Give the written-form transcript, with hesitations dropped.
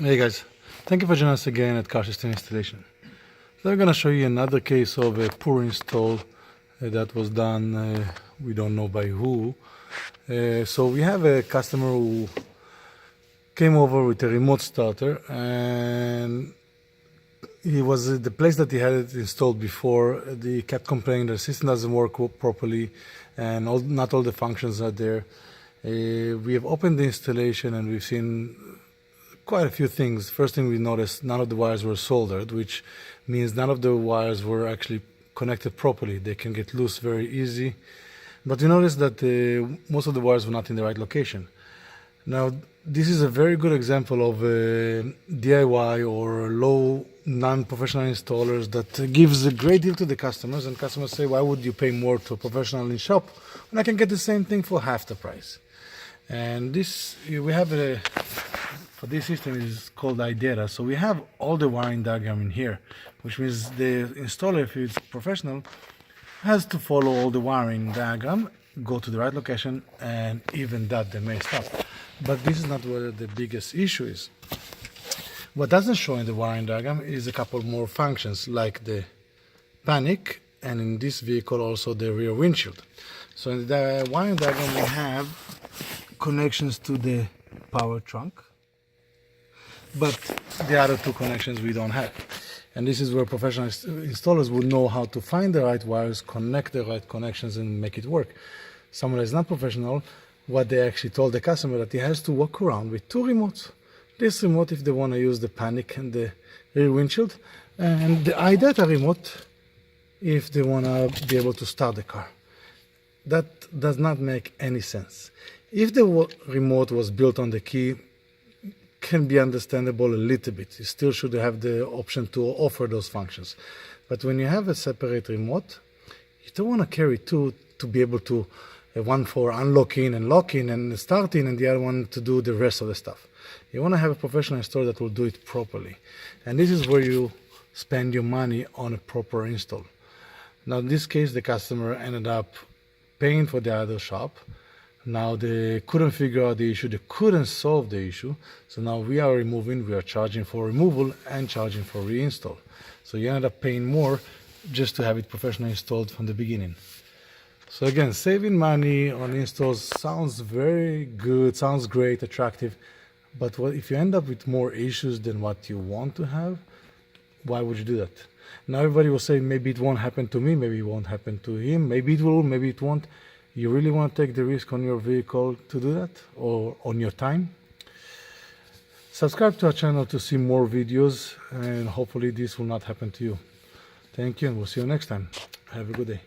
Hey guys, thank you for joining us again at Car System Installation. So I'm going to show you another case of a poor install that was done, we don't know by who. So we have a customer who came over with a remote starter, and he was the place that he had it installed before. He kept complaining the system doesn't work properly and not all the functions are there. We have opened the installation and we've seen quite a few things. First thing we noticed, none of the wires were soldered, which means none of the wires were actually connected properly. They can get loose very easy. But we noticed that most of the wires were not in the right location. Now, this is a very good example of DIY or low non-professional installers that gives a great deal to the customers, and customers say, why would you pay more to a professional in shop when I can get the same thing for half the price? And this, we have for this system is called iData. So we have all the wiring diagram in here, which means the installer, if it's professional, has to follow all the wiring diagram, go to the right location, and even that they may stop. But this is not where the biggest issue is. What doesn't show in the wiring diagram is a couple more functions, like the panic, and in this vehicle also the rear windshield. So in the wiring diagram we have connections to the power trunk, but the other two connections we don't have. And this is where professional installers would know how to find the right wires, connect the right connections, and make it work. Someone that is not professional, what they actually told the customer that he has to walk around with two remotes. This remote if they want to use the panic and the rear windshield, and the iData remote if they want to be able to start the car. That does not make any sense. If the remote was built on the key, can be understandable a little bit. You still should have the option to offer those functions. But when you have a separate remote, you don't want to carry two to be able to, one for unlocking and locking and starting, and the other one to do the rest of the stuff. You want to have a professional installer that will do it properly. And this is where you spend your money on a proper install. Now in this case, the customer ended up paying for the other shop. Now they couldn't figure out the issue, they couldn't solve the issue, so now we are charging for removal and charging for reinstall. So you end up paying more just to have it professionally installed from the beginning. So again, saving money on installs sounds very good, sounds great, attractive, but if you end up with more issues than what you want to have, why would you do that? Now everybody will say, maybe it won't happen to me, maybe it won't happen to him, maybe it will, maybe it won't. You really want to take the risk on your vehicle to do that, or on your time? Subscribe to our channel to see more videos, and hopefully this will not happen to you. Thank you, and we'll see you next time. Have a good day.